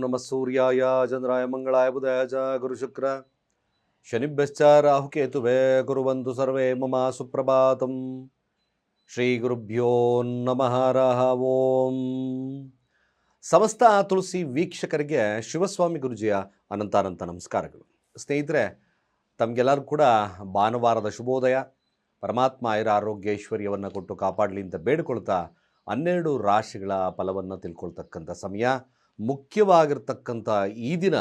ನಮಃ ಸೂರ್ಯಾಯ ಚಂದ್ರಾಯ ಮಂಗಳಾಯ ಬುಧಾಯ ಚ ಗುರುಶುಕ್ರ ಶನಿಭ್ಯಶ್ಚ ರಾಹುಕೇತುಭೇ ಕುರ್ವಂತು ಸರ್ವೇ ಮಮ ಸುಪ್ರಭಾತಂ. ಶ್ರೀ ಗುರುಭ್ಯೋ ನಮಃ ಹರಃ ಓಂ. ಸಮಸ್ತ ತುಳಸಿ ವೀಕ್ಷಕರಿಗೆ ಶಿವಸ್ವಾಮಿ ಗುರುಜಿಯ ಅನಂತಾನಂತ ನಮಸ್ಕಾರಗಳು. ಸ್ನೇಹಿತರೆ, ತಮಗೆಲ್ಲರೂ ಕೂಡ ಭಾನುವಾರದ ಶುಭೋದಯ. ಪರಮಾತ್ಮ ಆಯುರ ಆರೋಗ್ಯ ಐಶ್ವರ್ಯವನ್ನು ಕೊಟ್ಟು ಕಾಪಾಡಲಿ ಅಂತ ಬೇಡಿಕೊಳ್ತಾ 12 ರಾಶಿಗಳ ಫಲವನ್ನು ತಿಳ್ಕೊಳ್ತಕ್ಕಂಥ ಸಮಯ. ಮುಖ್ಯವಾಗಿರ್ತಕ್ಕಂಥ ಈ ದಿನ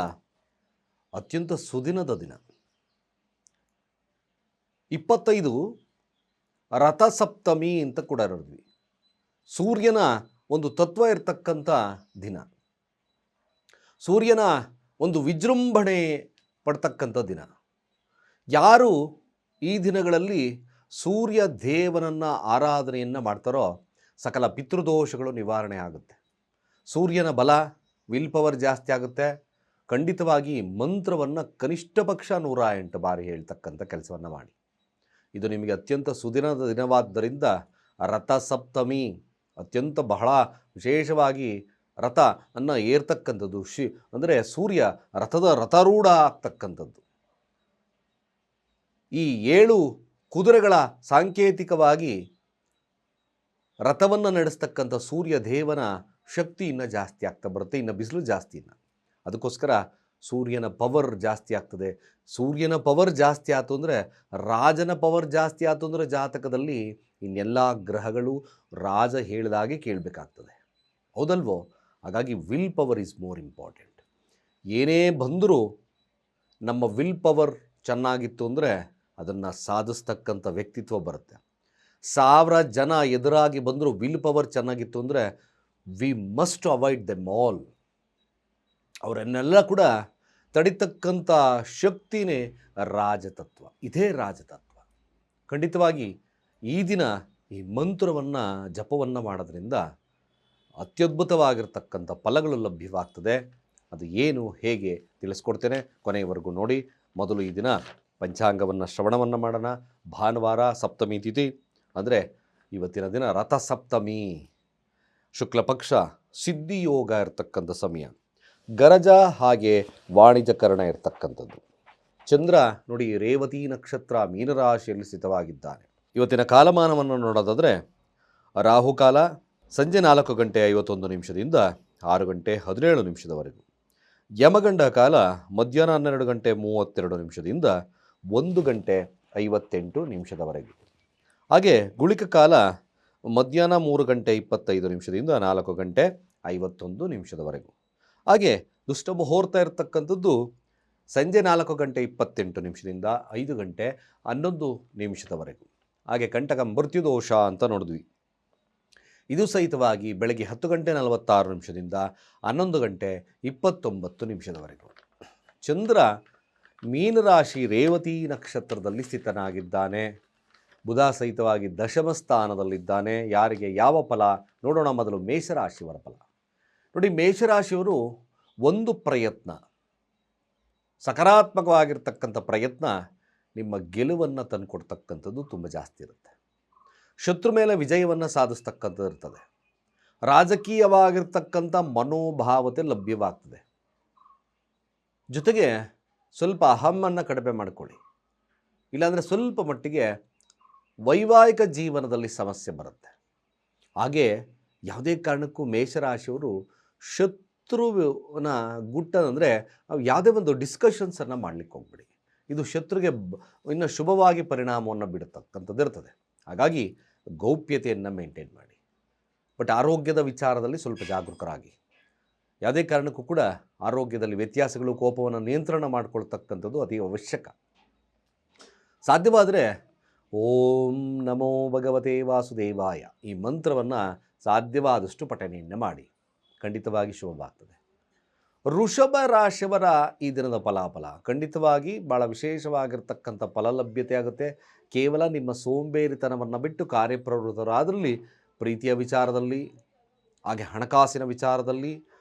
ಅತ್ಯಂತ ಸುದಿನದ ದಿನ. 25 ರಥಸಪ್ತಮಿ ಅಂತ ಕೂಡ ಇರೋದ್ವಿ. ಸೂರ್ಯನ ಒಂದು ತತ್ವ ಇರತಕ್ಕಂಥ ದಿನ, ಸೂರ್ಯನ ಒಂದು ವಿಜೃಂಭಣೆ ಪಡ್ತಕ್ಕಂಥ ದಿನ. ಯಾರು ಈ ದಿನಗಳಲ್ಲಿ ಸೂರ್ಯ ದೇವನನ್ನು ಆರಾಧನೆಯನ್ನು ಮಾಡ್ತಾರೋ ಸಕಲ ಪಿತೃದೋಷಗಳು ನಿವಾರಣೆ ಆಗುತ್ತೆ. ಸೂರ್ಯನ ಬಲ, ವಿಲ್ ಪವರ್ ಜಾಸ್ತಿ ಆಗುತ್ತೆ. ಖಂಡಿತವಾಗಿ ಮಂತ್ರವನ್ನು ಕನಿಷ್ಠ ಪಕ್ಷ 108 ಬಾರಿ ಹೇಳ್ತಕ್ಕಂಥ ಕೆಲಸವನ್ನು ಮಾಡಿ. ಇದು ನಿಮಗೆ ಅತ್ಯಂತ ಸುದಿನದ ದಿನವಾದ್ದರಿಂದ ರಥಸಪ್ತಮಿ ಅತ್ಯಂತ ಬಹಳ ವಿಶೇಷವಾಗಿ ರಥ ಅನ್ನು ಏರ್ತಕ್ಕಂಥದ್ದು. ಅಂದರೆ ಸೂರ್ಯ ರಥರೂಢ ಆಗ್ತಕ್ಕಂಥದ್ದು. ಈ 7 ಕುದುರೆಗಳ ಸಾಂಕೇತಿಕವಾಗಿ ರಥವನ್ನು ನಡೆಸ್ತಕ್ಕಂಥ ಸೂರ್ಯ ದೇವನ ಶಕ್ತಿ ಇನ್ನೂ ಜಾಸ್ತಿ ಆಗ್ತಾ ಬರುತ್ತೆ, ಇನ್ನು ಬಿಸಿಲು ಜಾಸ್ತಿ ಇಲ್ಲ. ಅದಕ್ಕೋಸ್ಕರ ಸೂರ್ಯನ ಪವರ್ ಜಾಸ್ತಿ ಆಗ್ತದೆ. ಸೂರ್ಯನ ಪವರ್ ಜಾಸ್ತಿ ಆಯಿತು ಅಂದರೆ, ರಾಜನ ಪವರ್ ಜಾಸ್ತಿ ಆಯಿತು ಅಂದರೆ ಜಾತಕದಲ್ಲಿ ಇನ್ನೆಲ್ಲ ಗ್ರಹಗಳು ರಾಜ ಹೇಳಿದಾಗೆ ಕೇಳಬೇಕಾಗ್ತದೆ, ಹೌದಲ್ವೋ? ಹಾಗಾಗಿ will power is more important. ಏನೇ ಬಂದರೂ ನಮ್ಮ ವಿಲ್ ಪವರ್ ಚೆನ್ನಾಗಿತ್ತು ಅಂದರೆ ಅದನ್ನು ಸಾಧಿಸ್ತಕ್ಕಂಥ ವ್ಯಕ್ತಿತ್ವ ಬರುತ್ತೆ. 1000 ಜನ ಎದುರಾಗಿ ಬಂದರೂ ವಿಲ್ ಪವರ್ ಚೆನ್ನಾಗಿತ್ತು ಅಂದರೆ we must avoid them all. ಅವರನ್ನೆಲ್ಲ ಕೂಡ ತಡಿತಕ್ಕಂಥ ಶಕ್ತಿನೇ ರಾಜತತ್ವ. ಇದೇ ರಾಜತತ್ವ. ಖಂಡಿತವಾಗಿ ಈ ದಿನ ಈ ಮಂತ್ರವನ್ನು ಜಪವನ್ನು ಮಾಡೋದ್ರಿಂದ ಅತ್ಯದ್ಭುತವಾಗಿರ್ತಕ್ಕಂಥ ಫಲಗಳು ಲಭ್ಯವಾಗ್ತದೆ. ಅದು ಏನು ಹೇಗೆ ತಿಳಿಸ್ಕೊಡ್ತೇನೆ, ಕೊನೆಯವರೆಗೂ ನೋಡಿ. ಮೊದಲು ಈ ದಿನ ಪಂಚಾಂಗವನ್ನು ಶ್ರವಣವನ್ನು ಮಾಡೋಣ. ಭಾನುವಾರ ಸಪ್ತಮಿ ತಿಥಿ, ಅಂದರೆ ಇವತ್ತಿನ ದಿನ ರಥಸಪ್ತಮಿ, ಶುಕ್ಲ ಪಕ್ಷ, ಸಿದ್ಧಿಯೋಗ ಇರತಕ್ಕಂಥ ಸಮಯ, ಗರಜ ಹಾಗೆ ವಾಣಿಜ್ಯಕರಣ ಇರತಕ್ಕಂಥದ್ದು. ಚಂದ್ರ ನೋಡಿ ರೇವತಿ ನಕ್ಷತ್ರ ಮೀನರಾಶಿಯಲ್ಲಿ ಸ್ಥಿತವಾಗಿದ್ದಾನೆ. ಇವತ್ತಿನ ಕಾಲಮಾನವನ್ನು ನೋಡೋದಾದರೆ ರಾಹುಕಾಲ ಸಂಜೆ 4 ಗಂಟೆ 51 ನಿಮಿಷದಿಂದ 6 ಗಂಟೆ 17 ನಿಮಿಷದವರೆಗೂ. ಯಮಗಂಡ ಕಾಲ ಮಧ್ಯಾಹ್ನ 12 ಗಂಟೆ 32 ನಿಮಿಷದಿಂದ 1 ಗಂಟೆ 58 ನಿಮಿಷದವರೆಗೂ. ಹಾಗೆ ಗುಳಿಕ ಕಾಲ ಮಧ್ಯಾಹ್ನ 3 ಗಂಟೆ 25 ನಿಮಿಷದಿಂದ 4 ಗಂಟೆ 51 ನಿಮಿಷದವರೆಗೂ. ಹಾಗೆ ದುಷ್ಟ ಮುಹೂರ್ತ ಇರತಕ್ಕಂಥದ್ದು ಸಂಜೆ 4 ಗಂಟೆ 28 ನಿಮಿಷದಿಂದ 5 ಗಂಟೆ 11 ನಿಮಿಷದವರೆಗೂ. ಹಾಗೆ ಕಂಟಕ ಮೃತ್ಯುದೋಷ ಅಂತ ನೋಡಿದ್ವಿ. ಇದು ಸಹಿತವಾಗಿ ಬೆಳಗ್ಗೆ 10 ಗಂಟೆ 46 ನಿಮಿಷದಿಂದ 11 ಗಂಟೆ 29 ನಿಮಿಷದವರೆಗೂ. ಚಂದ್ರ ಮೀನರಾಶಿ ರೇವತಿ ನಕ್ಷತ್ರದಲ್ಲಿ ಸ್ಥಿತನಾಗಿದ್ದಾನೆ. ಬುಧ ಸಹಿತವಾಗಿ ದಶಮ ಸ್ಥಾನದಲ್ಲಿದ್ದಾನೆ. ಯಾರಿಗೆ ಯಾವ ಫಲ ನೋಡೋಣ. ಮೊದಲು ಮೇಷರಾಶಿಯವರ ಫಲ ನೋಡಿ. ಮೇಷರಾಶಿಯವರು ಒಂದು ಪ್ರಯತ್ನ, ಸಕಾರಾತ್ಮಕವಾಗಿರ್ತಕ್ಕಂಥ ಪ್ರಯತ್ನ ನಿಮ್ಮ ಗೆಲುವನ್ನು ತಂದುಕೊಡ್ತಕ್ಕಂಥದ್ದು ತುಂಬ ಜಾಸ್ತಿ ಇರುತ್ತೆ. ಶತ್ರು ಮೇಲೆ ವಿಜಯವನ್ನು ಸಾಧಿಸ್ತಕ್ಕಂಥದ್ದು ಇರ್ತದೆ. ರಾಜಕೀಯವಾಗಿರ್ತಕ್ಕಂಥ ಮನೋಭಾವತೆ ಲಭ್ಯವಾಗ್ತದೆ. ಜೊತೆಗೆ ಸ್ವಲ್ಪ ಅಹಮ್ಮನ್ನು ಕಡಿಮೆ ಮಾಡಿಕೊಳ್ಳಿ. ಇಲ್ಲಾಂದರೆ ಸ್ವಲ್ಪ ಮಟ್ಟಿಗೆ ವೈವಾಹಿಕ ಜೀವನದಲ್ಲಿ ಸಮಸ್ಯೆ ಬರುತ್ತೆ. ಹಾಗೆ ಯಾವುದೇ ಕಾರಣಕ್ಕೂ ಮೇಷರಾಶಿಯವರು ಶತ್ರುವಿನ ಗುಟ್ಟಂದರೆ ಯಾವುದೇ ಒಂದು ಡಿಸ್ಕಷನ್ಸನ್ನು ಮಾಡಲಿಕ್ಕೆ ಹೋಗ್ಬಿಡಿ. ಇದು ಶತ್ರುಗೆ ಇನ್ನು ಶುಭವಾಗಿ ಪರಿಣಾಮವನ್ನು ಬಿಡತಕ್ಕಂಥದ್ದು ಇರ್ತದೆ. ಹಾಗಾಗಿ ಗೌಪ್ಯತೆಯನ್ನು ಮೇಂಟೈನ್ ಮಾಡಿ. ಬಟ್ ಆರೋಗ್ಯದ ವಿಚಾರದಲ್ಲಿ ಸ್ವಲ್ಪ ಜಾಗರೂಕರಾಗಿ. ಯಾವುದೇ ಕಾರಣಕ್ಕೂ ಕೂಡ ಆರೋಗ್ಯದಲ್ಲಿ ವ್ಯತ್ಯಾಸಗಳು, ಕೋಪವನ್ನು ನಿಯಂತ್ರಣ ಮಾಡಿಕೊಳ್ತಕ್ಕಂಥದ್ದು ಅತಿ ಅವಶ್ಯಕ. ಸಾಧ್ಯವಾದರೆ ಓಂ ನಮೋ ಭಗವತೆ ವಾಸುದೇವಾಯ ಈ ಮಂತ್ರವನ್ನು ಸಾಧ್ಯವಾದಷ್ಟು ಪಠಣೆಯನ್ನು ಮಾಡಿ. ಖಂಡಿತವಾಗಿ ಶುಭವಾಗ್ತದೆ. ವೃಷಭ ರಾಶಿಯವರ ಈ ದಿನದ ಫಲಾಫಲ ಖಂಡಿತವಾಗಿ ಭಾಳ ವಿಶೇಷವಾಗಿರ್ತಕ್ಕಂಥ ಫಲ ಲಭ್ಯತೆ ಆಗುತ್ತೆ. ಕೇವಲ ನಿಮ್ಮ ಸೋಂಬೇರಿತನವನ್ನು ಬಿಟ್ಟು ಕಾರ್ಯಪ್ರವೃತ್ತರಾದಲ್ಲಿ ಪ್ರೀತಿಯ ವಿಚಾರದಲ್ಲಿ, ಹಾಗೆ ಹಣಕಾಸಿನ ವಿಚಾರದಲ್ಲಿ,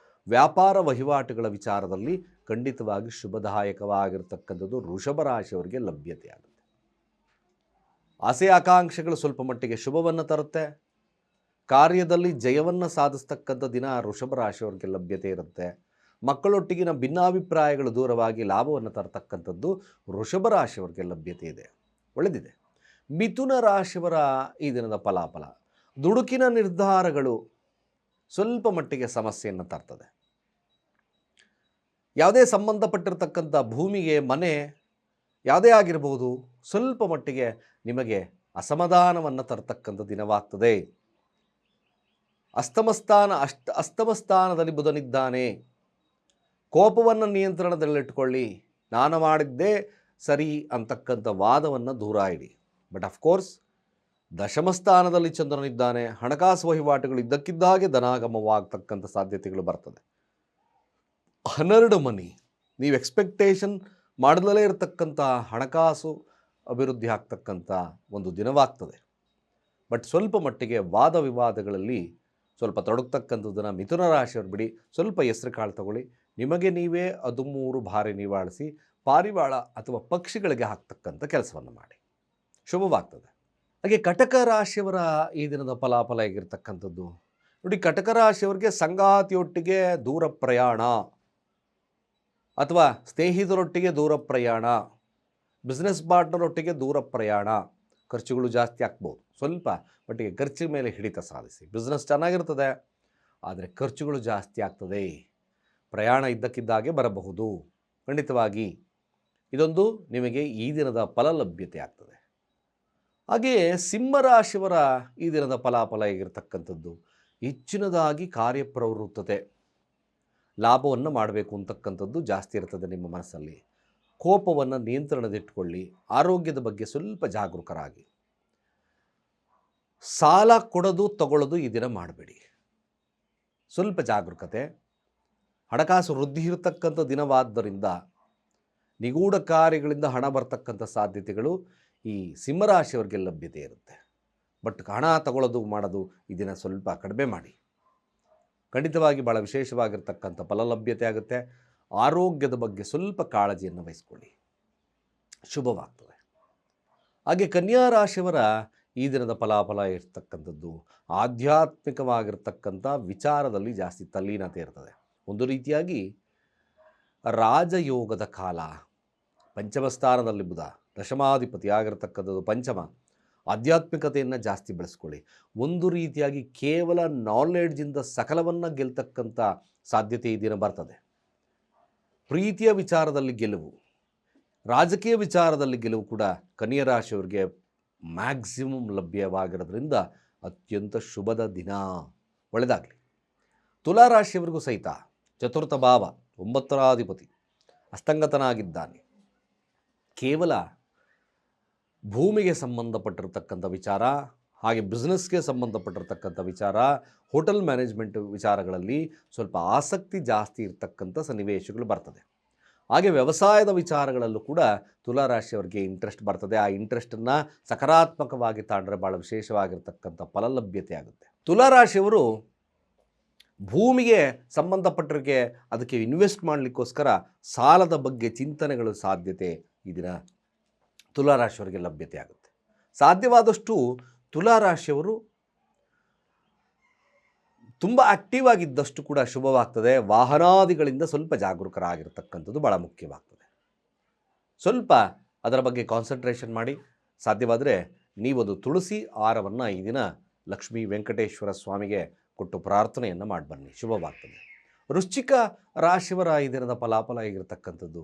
ವ್ಯಾಪಾರ ವಹಿವಾಟುಗಳ ವಿಚಾರದಲ್ಲಿ ಖಂಡಿತವಾಗಿ ಶುಭದಾಯಕವಾಗಿರ್ತಕ್ಕಂಥದ್ದು ವೃಷಭ ರಾಶಿಯವರಿಗೆ ಲಭ್ಯತೆ ಆಗುತ್ತೆ. ಆಸೆ ಆಕಾಂಕ್ಷೆಗಳು ಸ್ವಲ್ಪ ಮಟ್ಟಿಗೆ ಶುಭವನ್ನು ತರುತ್ತೆ. ಕಾರ್ಯದಲ್ಲಿ ಜಯವನ್ನು ಸಾಧಿಸ್ತಕ್ಕಂಥ ದಿನ ವೃಷಭ ರಾಶಿಯವರಿಗೆ ಲಭ್ಯತೆ ಇರುತ್ತೆ. ಮಕ್ಕಳೊಟ್ಟಿಗಿನ ಭಿನ್ನಾಭಿಪ್ರಾಯಗಳು ದೂರವಾಗಿ ಲಾಭವನ್ನು ತರತಕ್ಕಂಥದ್ದು ವೃಷಭ ರಾಶಿಯವರಿಗೆ ಲಭ್ಯತೆ ಇದೆ, ಒಳ್ಳೆದಿದೆ. ಮಿಥುನ ರಾಶಿಯವರ ಈ ದಿನದ ಫಲಾಫಲ, ದುಡುಕಿನ ನಿರ್ಧಾರಗಳು ಸ್ವಲ್ಪ ಮಟ್ಟಿಗೆ ಸಮಸ್ಯೆಯನ್ನು ತರ್ತದೆ. ಯಾವುದೇ ಸಂಬಂಧಪಟ್ಟಿರತಕ್ಕಂಥ ಭೂಮಿಗೆ, ಮನೆ ಯಾವುದೇ ಆಗಿರಬಹುದು, ಸ್ವಲ್ಪ ಮಟ್ಟಿಗೆ ನಿಮಗೆ ಅಸಮಾಧಾನವನ್ನು ತರತಕ್ಕಂಥ ದಿನವಾಗ್ತದೆ. ಅಸ್ತಮಸ್ಥಾನದಲ್ಲಿ ಬುಧನಿದ್ದಾನೆ. ಕೋಪವನ್ನು ನಿಯಂತ್ರಣದಲ್ಲಿಟ್ಟುಕೊಳ್ಳಿ. ನಾನು ಮಾಡಿದ್ದೇ ಸರಿ ಅಂತಕ್ಕಂಥ ವಾದವನ್ನು ದೂರ ಇಡಿ. But of course ದಶಮಸ್ಥಾನದಲ್ಲಿ ಚಂದ್ರನಿದ್ದಾನೆ. ಹಣಕಾಸು ವಹಿವಾಟುಗಳು ಇದ್ದಕ್ಕಿದ್ದ ಹಾಗೆ ಧನಾಗಮವಾಗತಕ್ಕಂಥ ಸಾಧ್ಯತೆಗಳು ಬರ್ತದೆ. 12 ಮನಿ, ನೀವು ಎಕ್ಸ್ಪೆಕ್ಟೇಷನ್ ಮಾಡದಲೇ ಇರತಕ್ಕಂಥ ಹಣಕಾಸು ಅಭಿವೃದ್ಧಿ ಆಗ್ತಕ್ಕಂಥ ಒಂದು ದಿನವಾಗ್ತದೆ. ಬಟ್ ಸ್ವಲ್ಪ ಮಟ್ಟಿಗೆ ವಾದ ವಿವಾದಗಳಲ್ಲಿ ಸ್ವಲ್ಪ ತೊಡಗ್ತಕ್ಕಂಥದ್ದನ್ನು ಮಿಥುನ ರಾಶಿಯವರು ಬಿಡಿ. ಸ್ವಲ್ಪ ಹೆಸರು ಕಾಳು ತಗೊಳ್ಳಿ, ನಿಮಗೆ ನೀವೇ 13 ಬಾರಿ ನಿವಾಳಿಸಿ ಪಾರಿವಾಳ ಅಥವಾ ಪಕ್ಷಿಗಳಿಗೆ ಹಾಕ್ತಕ್ಕಂಥ ಕೆಲಸವನ್ನು ಮಾಡಿ, ಶುಭವಾಗ್ತದೆ. ಹಾಗೆ ಕಟಕ ರಾಶಿಯವರ ಈ ದಿನದ ಫಲಾಫಲ ಹೇಗಿರ್ತಕ್ಕಂಥದ್ದು ನೋಡಿ. ಕಟಕ ರಾಶಿಯವರಿಗೆ ಸಂಗಾತಿಯೊಟ್ಟಿಗೆ ದೂರ ಪ್ರಯಾಣ ಅಥವಾ ಸ್ನೇಹಿತರೊಟ್ಟಿಗೆ ದೂರ ಪ್ರಯಾಣ, ಬಿಸ್ನೆಸ್ ಪಾರ್ಟ್ನರೊಟ್ಟಿಗೆ ದೂರ ಪ್ರಯಾಣ, ಖರ್ಚುಗಳು ಜಾಸ್ತಿ ಆಗ್ಬೋದು. ಸ್ವಲ್ಪ ಮಟ್ಟಿಗೆ ಖರ್ಚಿನ ಮೇಲೆ ಹಿಡಿತ ಸಾಧಿಸಿ. ಬಿಸ್ನೆಸ್ ಚೆನ್ನಾಗಿರ್ತದೆ, ಆದರೆ ಖರ್ಚುಗಳು ಜಾಸ್ತಿ ಆಗ್ತದೆ. ಪ್ರಯಾಣ ಇದ್ದಕ್ಕಿದ್ದಾಗೆ ಬರಬಹುದು. ಖಂಡಿತವಾಗಿ ಇದೊಂದು ನಿಮಗೆ ಈ ದಿನದ ಫಲಲಭ್ಯತೆ ಆಗ್ತದೆ. ಹಾಗೆಯೇ ಸಿಂಹರಾಶಿಯವರ ಈ ದಿನದ ಫಲಾಫಲ ಹೇಗಿರ್ತಕ್ಕಂಥದ್ದು, ಹೆಚ್ಚಿನದಾಗಿ ಕಾರ್ಯಪ್ರವೃತ್ತತೆ, ಲಾಭವನ್ನು ಮಾಡಬೇಕು ಅಂತಕ್ಕಂಥದ್ದು ಜಾಸ್ತಿ ಇರ್ತದೆ ನಿಮ್ಮ ಮನಸ್ಸಲ್ಲಿ. ಕೋಪವನ್ನು ನಿಯಂತ್ರಣದಿಟ್ಟುಕೊಳ್ಳಿ. ಆರೋಗ್ಯದ ಬಗ್ಗೆ ಸ್ವಲ್ಪ ಜಾಗರೂಕರಾಗಿ. ಸಾಲ ಕೊಡೋದು ತಗೊಳ್ಳೋದು ಈ ದಿನ ಮಾಡಬೇಡಿ, ಸ್ವಲ್ಪ ಜಾಗರೂಕತೆ. ಹಣಕಾಸು ವೃದ್ಧಿ ಇರತಕ್ಕಂಥ ದಿನವಾದ್ದರಿಂದ ನಿಗೂಢ ಕಾರ್ಯಗಳಿಂದ ಹಣ ಬರ್ತಕ್ಕಂಥ ಸಾಧ್ಯತೆಗಳು ಈ ಸಿಂಹರಾಶಿಯವರಿಗೆ ಲಭ್ಯತೆ ಇರುತ್ತೆ. ಬಟ್ ಹಣ ತಗೊಳ್ಳೋದು ಮಾಡೋದು ಈ ದಿನ ಸ್ವಲ್ಪ ಕಡಿಮೆ ಮಾಡಿ. ಖಂಡಿತವಾಗಿ ಭಾಳ ವಿಶೇಷವಾಗಿರ್ತಕ್ಕಂಥ ಫಲಲಭ್ಯತೆ ಆಗುತ್ತೆ. ಆರೋಗ್ಯದ ಬಗ್ಗೆ ಸ್ವಲ್ಪ ಕಾಳಜಿಯನ್ನು ವಹಿಸ್ಕೊಳ್ಳಿ, ಶುಭವಾಗ್ತದೆ. ಹಾಗೆ ಕನ್ಯಾ ರಾಶಿಯವರ ಈ ದಿನದ ಫಲಾಫಲ ಇರ್ತಕ್ಕಂಥದ್ದು, ಆಧ್ಯಾತ್ಮಿಕವಾಗಿರ್ತಕ್ಕಂಥ ವಿಚಾರದಲ್ಲಿ ಜಾಸ್ತಿ ತಲ್ಲೀನತೆ ಇರ್ತದೆ. ಒಂದು ರೀತಿಯಾಗಿ ರಾಜಯೋಗದ ಕಾಲ. ಪಂಚಮ ಸ್ಥಾನದಲ್ಲಿ ಬುಧ, ದಶಮಾಧಿಪತಿ ಆಗಿರ್ತಕ್ಕಂಥದ್ದು ಪಂಚಮ. ಆಧ್ಯಾತ್ಮಿಕತೆಯನ್ನು ಜಾಸ್ತಿ ಬೆಳೆಸ್ಕೊಳ್ಳಿ. ಒಂದು ರೀತಿಯಾಗಿ ಕೇವಲ ನಾಲೆಡ್ಜಿಂದ ಸಕಲವನ್ನು ಗೆಲ್ತಕ್ಕಂಥ ಸಾಧ್ಯತೆ ಈ ದಿನ ಬರ್ತದೆ. ಪ್ರೀತಿಯ ವಿಚಾರದಲ್ಲಿ ಗೆಲುವು, ರಾಜಕೀಯ ವಿಚಾರದಲ್ಲಿ ಗೆಲುವು ಕೂಡ ಕನ್ಯಾ ರಾಶಿಯವರಿಗೆ ಮ್ಯಾಕ್ಸಿಮಮ್ ಲಭ್ಯವಾಗಿರೋದ್ರಿಂದ ಅತ್ಯಂತ ಶುಭದ ದಿನ, ಒಳ್ಳೆಯದಾಗಲಿ. ತುಲಾ ರಾಶಿಯವರಿಗೂ ಸಹಿತ ಚತುರ್ಥ ಭಾವ 9ರ ಅಧಿಪತಿ ಅಸ್ತಂಗತನಾಗಿದ್ದಾನೆ. ಕೇವಲ ಭೂಮಿಗೆ ಸಂಬಂಧಪಟ್ಟಿರತಕ್ಕಂಥ ವಿಚಾರ, ಹಾಗೆ ಬಿಸ್ನೆಸ್ಗೆ ಸಂಬಂಧಪಟ್ಟಿರ್ತಕ್ಕಂಥ ವಿಚಾರ, ಹೋಟೆಲ್ ಮ್ಯಾನೇಜ್ಮೆಂಟ್ ವಿಚಾರಗಳಲ್ಲಿ ಸ್ವಲ್ಪ ಆಸಕ್ತಿ ಜಾಸ್ತಿ ಇರತಕ್ಕಂಥ ಸನ್ನಿವೇಶಗಳು ಬರ್ತದೆ. ಹಾಗೆ ವ್ಯವಸಾಯದ ವಿಚಾರಗಳಲ್ಲೂ ಕೂಡ ತುಲಾರಾಶಿಯವರಿಗೆ ಇಂಟ್ರೆಸ್ಟ್ ಬರ್ತದೆ. ಆ ಇಂಟ್ರೆಸ್ಟನ್ನು ಸಕಾರಾತ್ಮಕವಾಗಿ ತಾಂಡ್ರೆ ಭಾಳ ವಿಶೇಷವಾಗಿರ್ತಕ್ಕಂಥ ಫಲಲಭ್ಯತೆ ಆಗುತ್ತೆ. ತುಲಾರಾಶಿಯವರು ಭೂಮಿಗೆ ಸಂಬಂಧಪಟ್ಟರಿಗೆ ಅದಕ್ಕೆ ಇನ್ವೆಸ್ಟ್ ಮಾಡಲಿಕ್ಕೋಸ್ಕರ ಸಾಲದ ಬಗ್ಗೆ ಚಿಂತನೆಗಳು ಸಾಧ್ಯತೆ ಈ ದಿನ ತುಲಾರಾಶಿಯವರಿಗೆ ಲಭ್ಯತೆ ಆಗುತ್ತೆ. ಸಾಧ್ಯವಾದಷ್ಟು ತುಲಾರಾಶಿಯವರು ತುಂಬ ಆಕ್ಟಿವ್ ಆಗಿದ್ದಷ್ಟು ಕೂಡ ಶುಭವಾಗ್ತದೆ. ವಾಹನಾದಿಗಳಿಂದ ಸ್ವಲ್ಪ ಜಾಗರೂಕರಾಗಿರ್ತಕ್ಕಂಥದ್ದು ಭಾಳ ಮುಖ್ಯವಾಗ್ತದೆ. ಸ್ವಲ್ಪ ಅದರ ಬಗ್ಗೆ ಕಾನ್ಸಂಟ್ರೇಷನ್ ಮಾಡಿ. ಸಾಧ್ಯವಾದರೆ ನೀವೊಂದು ತುಳಸಿ ಹಾರವನ್ನು ಈ ದಿನ ಲಕ್ಷ್ಮೀ ವೆಂಕಟೇಶ್ವರ ಸ್ವಾಮಿಗೆ ಕೊಟ್ಟು ಪ್ರಾರ್ಥನೆಯನ್ನು ಮಾಡಿ ಬನ್ನಿ, ಶುಭವಾಗ್ತದೆ. ವೃಶ್ಚಿಕ ರಾಶಿಯವರ ಈ ದಿನದ ಫಲಾಫಲ ಹೇಗಿರ್ತಕ್ಕಂಥದ್ದು,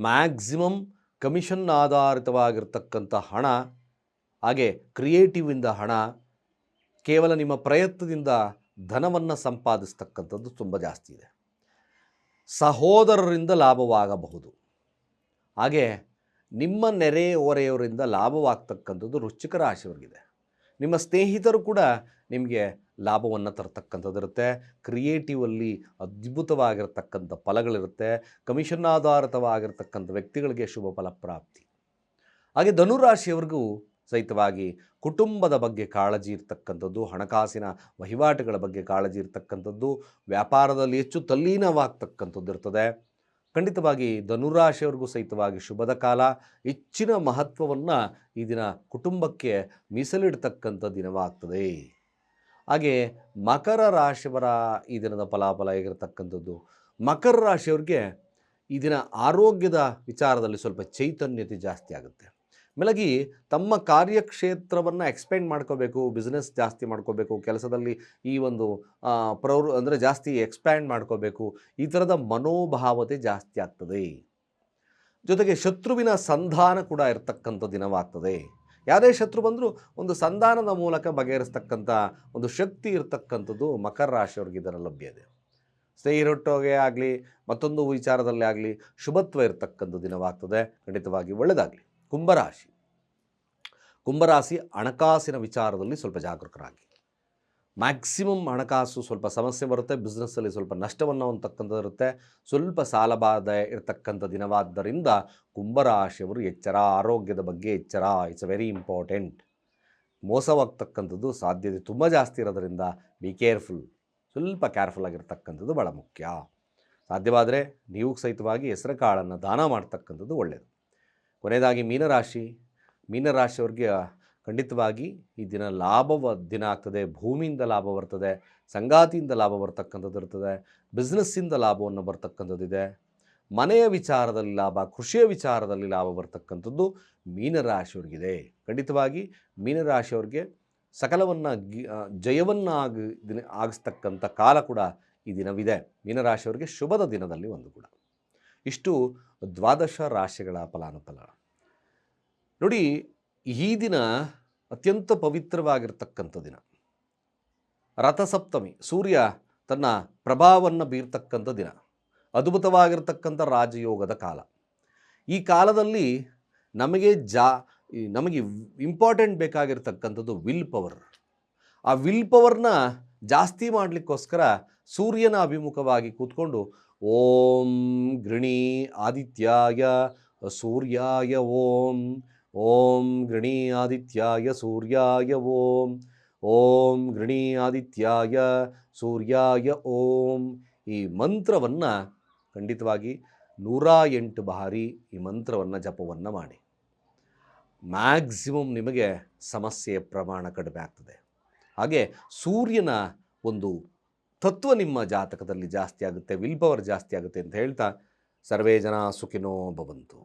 ಮ್ಯಾಕ್ಸಿಮಮ್ ಕಮಿಷನ್ ಆಧಾರಿತವಾಗಿರ್ತಕ್ಕಂಥ ಹಣ, ಹಾಗೆ ಕ್ರಿಯೇಟಿವಿಂದ ಹಣ, ಕೇವಲ ನಿಮ್ಮ ಪ್ರಯತ್ನದಿಂದ ಧನವನ್ನು ಸಂಪಾದಿಸ್ತಕ್ಕಂಥದ್ದು ತುಂಬ ಜಾಸ್ತಿ ಇದೆ. ಸಹೋದರರಿಂದ ಲಾಭವಾಗಬಹುದು. ಹಾಗೆ ನಿಮ್ಮ ನೆರೆ ಹೊರೆಯವರಿಂದ ಲಾಭವಾಗ್ತಕ್ಕಂಥದ್ದು ವೃಶ್ಚಿಕ ರಾಶಿಯವರಿಗಿದೆ. ನಿಮ್ಮ ಸ್ನೇಹಿತರು ಕೂಡ ನಿಮಗೆ ಲಾಭವನ್ನು ತರತಕ್ಕಂಥದ್ದು ಇರುತ್ತೆ. ಕ್ರಿಯೇಟಿವಲ್ಲಿ ಅದ್ಭುತವಾಗಿರ್ತಕ್ಕಂಥ ಫಲಗಳಿರುತ್ತೆ. ಕಮಿಷನ್ ಆಧಾರಿತವಾಗಿರ್ತಕ್ಕಂಥ ವ್ಯಕ್ತಿಗಳಿಗೆ ಶುಭ ಫಲ ಪ್ರಾಪ್ತಿ. ಹಾಗೆ ಧನುರಾಶಿಯವರಿಗೂ ಸಹಿತವಾಗಿ ಕುಟುಂಬದ ಬಗ್ಗೆ ಕಾಳಜಿ ಇರ್ತಕ್ಕಂಥದ್ದು, ಹಣಕಾಸಿನ ವಹಿವಾಟುಗಳ ಬಗ್ಗೆ ಕಾಳಜಿ ಇರ್ತಕ್ಕಂಥದ್ದು, ವ್ಯಾಪಾರದಲ್ಲಿ ಹೆಚ್ಚು ತಲ್ಲೀನವಾಗ್ತಕ್ಕಂಥದ್ದು ಇರ್ತದೆ. ಖಂಡಿತವಾಗಿ ಧನುರಾಶಿಯವರಿಗೂ ಸಹಿತವಾಗಿ ಶುಭದ ಕಾಲ. ಹೆಚ್ಚಿನ ಮಹತ್ವವನ್ನು ಈ ದಿನ ಕುಟುಂಬಕ್ಕೆ ಮೀಸಲಿಡ್ತಕ್ಕಂಥ ದಿನವಾಗ್ತದೆ. ಹಾಗೆ ಮಕರ ರಾಶಿಯವರ ಈ ದಿನದ ಫಲಾಫಲ ಹೇಗಿರತಕ್ಕಂಥದ್ದು, ಮಕರ ರಾಶಿಯವ್ರಿಗೆ ಈ ದಿನ ಆರೋಗ್ಯದ ವಿಚಾರದಲ್ಲಿ ಸ್ವಲ್ಪ ಚೈತನ್ಯತೆ ಜಾಸ್ತಿ ಆಗುತ್ತೆ. ಮೇಲಾಗಿ ತಮ್ಮ ಕಾರ್ಯಕ್ಷೇತ್ರವನ್ನು ಎಕ್ಸ್ಪೆಂಡ್ ಮಾಡ್ಕೋಬೇಕು, ಬಿಸ್ನೆಸ್ ಜಾಸ್ತಿ ಮಾಡ್ಕೋಬೇಕು, ಕೆಲಸದಲ್ಲಿ ಈ ಒಂದು ಅಂದರೆ ಜಾಸ್ತಿ ಎಕ್ಸ್ಪ್ಯಾಂಡ್ ಮಾಡ್ಕೋಬೇಕು, ಈ ಥರದ ಮನೋಭಾವತೆ ಜಾಸ್ತಿ ಆಗ್ತದೆ. ಜೊತೆಗೆ ಶತ್ರುವಿನ ಸಂಧಾನ ಕೂಡ ಇರತಕ್ಕಂಥ ದಿನವಾಗ್ತದೆ. ಯಾವುದೇ ಶತ್ರು ಬಂದರೂ ಒಂದು ಸಂಧಾನದ ಮೂಲಕ ಬಗೆಹರಿಸ್ತಕ್ಕಂಥ ಒಂದು ಶಕ್ತಿ ಇರತಕ್ಕಂಥದ್ದು ಮಕರ ರಾಶಿಯವ್ರಿಗೆ ಇದರ ಲಭ್ಯ ಇದೆ. ಸ್ನೇಹಿರೊಟ್ಟಿಗೆ ಆಗಲಿ ಮತ್ತೊಂದು ವಿಚಾರದಲ್ಲೇ ಆಗಲಿ ಶುಭತ್ವ ಇರತಕ್ಕಂಥ ದಿನವಾಗ್ತದೆ. ಖಂಡಿತವಾಗಿ ಒಳ್ಳೆಯದಾಗಲಿ. ಕುಂಭರಾಶಿ ಹಣಕಾಸಿನ ವಿಚಾರದಲ್ಲಿ ಸ್ವಲ್ಪ ಜಾಗರೂಕರಾಗಿ. ಮ್ಯಾಕ್ಸಿಮಮ್ ಹಣಕಾಸು ಸ್ವಲ್ಪ ಸಮಸ್ಯೆ ಬರುತ್ತೆ, ಬಿಸ್ನೆಸ್ಸಲ್ಲಿ ಸ್ವಲ್ಪ ನಷ್ಟವನ್ನು ಅಂತಕ್ಕಂಥದ್ದು ಇರುತ್ತೆ, ಸ್ವಲ್ಪ ಸಾಲಬಾಧೆ ಇರತಕ್ಕಂಥ ದಿನವಾದ್ದರಿಂದ ಕುಂಭರಾಶಿಯವರು ಎಚ್ಚರ, ಆರೋಗ್ಯದ ಬಗ್ಗೆ ಎಚ್ಚರ, ಇಟ್ಸ್ ವೆರಿ ಇಂಪಾರ್ಟೆಂಟ್. ಮೋಸವಾಗ್ತಕ್ಕಂಥದ್ದು ಸಾಧ್ಯತೆ ತುಂಬ ಜಾಸ್ತಿ ಇರೋದರಿಂದ ಬಿ ಕೇರ್ಫುಲ್, ಸ್ವಲ್ಪ ಕೇರ್ಫುಲ್ ಆಗಿರ್ತಕ್ಕಂಥದ್ದು ಭಾಳ ಮುಖ್ಯ. ಸಾಧ್ಯವಾದರೆ ನೀವು ಸಹಿತವಾಗಿ ಹೆಸರು ಕಾಳನ್ನು ದಾನ ಮಾಡ್ತಕ್ಕಂಥದ್ದು ಒಳ್ಳೆಯದು. ಕೊನೆಯದಾಗಿ ಮೀನರಾಶಿಯವ್ರಿಗೆ ಖಂಡಿತವಾಗಿ ಈ ದಿನ ಲಾಭವ ದಿನ ಆಗ್ತದೆ. ಭೂಮಿಯಿಂದ ಲಾಭ ಬರ್ತದೆ, ಸಂಗಾತಿಯಿಂದ ಲಾಭ ಬರ್ತಕ್ಕಂಥದ್ದು ಇರ್ತದೆ, ಬಿಸ್ನೆಸ್ಸಿಂದ ಲಾಭವನ್ನು ಬರ್ತಕ್ಕಂಥದ್ದಿದೆ, ಮನೆಯ ವಿಚಾರದಲ್ಲಿ ಲಾಭ, ಕೃಷಿಯ ವಿಚಾರದಲ್ಲಿ ಲಾಭ ಬರ್ತಕ್ಕಂಥದ್ದು ಮೀನರಾಶಿಯವ್ರಿಗಿದೆ. ಖಂಡಿತವಾಗಿ ಮೀನರಾಶಿಯವ್ರಿಗೆ ಸಕಲವನ್ನು ಜಯವನ್ನು ಆಗಿಸ್ತಕ್ಕಂಥ ಕಾಲ ಕೂಡ ಈ ದಿನವಿದೆ. ಮೀನರಾಶಿಯವರಿಗೆ ಶುಭದ ದಿನದಲ್ಲಿ ಒಂದು ಕೂಡ. ಇಷ್ಟು ದ್ವಾದಶ ರಾಶಿಗಳ ಫಲಾನುಫಲ. ನೋಡಿ, ಈ ದಿನ ಅತ್ಯಂತ ಪವಿತ್ರವಾಗಿರ್ತಕ್ಕಂಥ ದಿನ. ರಥಸಪ್ತಮಿ, ಸೂರ್ಯ ತನ್ನ ಪ್ರಭಾವವನ್ನು ಬೀರ್ತಕ್ಕಂಥ ದಿನ. ಅದ್ಭುತವಾಗಿರ್ತಕ್ಕಂಥ ರಾಜಯೋಗದ ಕಾಲ. ಈ ಕಾಲದಲ್ಲಿ ನಮಗೆ ಇಂಪಾರ್ಟೆಂಟ್ ಬೇಕಾಗಿರ್ತಕ್ಕಂಥದ್ದು ವಿಲ್ ಪವರ್. ಆ ವಿಲ್ ಪವರ್ನ ಜಾಸ್ತಿ ಮಾಡಲಿಕ್ಕೋಸ್ಕರ ಸೂರ್ಯನ ಅಭಿಮುಖವಾಗಿ ಕೂತ್ಕೊಂಡು ಓಂ ಗೃಣಿ ಆದಿತ್ಯಾಯ ಸೂರ್ಯಾಯ ಓಂ, ಓಂ ಗೃಣಿ ಆದಿತ್ಯಾಯ ಸೂರ್ಯಾಯ ಓಂ, ಓಂ ಗೃಣಿ ಆದಿತ್ಯಾಯ ಸೂರ್ಯಾಯ ಓಂ, ಈ ಮಂತ್ರವನ್ನು ಖಂಡಿತವಾಗಿ 108 ಬಾರಿ ಈ ಮಂತ್ರವನ್ನು ಜಪವನ್ನು ಮಾಡಿ. ಮ್ಯಾಕ್ಸಿಮಮ್ ನಿಮಗೆ ಸಮಸ್ಯೆಯ ಪ್ರಮಾಣ ಕಡಿಮೆ ಆಗ್ತದೆ. ಹಾಗೆ ಸೂರ್ಯನ ಒಂದು ತತ್ವ ನಿಮ್ಮ ಜಾತಕದಲ್ಲಿ ಜಾಸ್ತಿ ಆಗುತ್ತೆ, ವಿಲ್ ಪವರ್ ಜಾಸ್ತಿ ಆಗುತ್ತೆ ಅಂತ ಹೇಳ್ತಾ ಸರ್ವೇ ಜನ ಸುಖಿನೋ ಭವಂತು.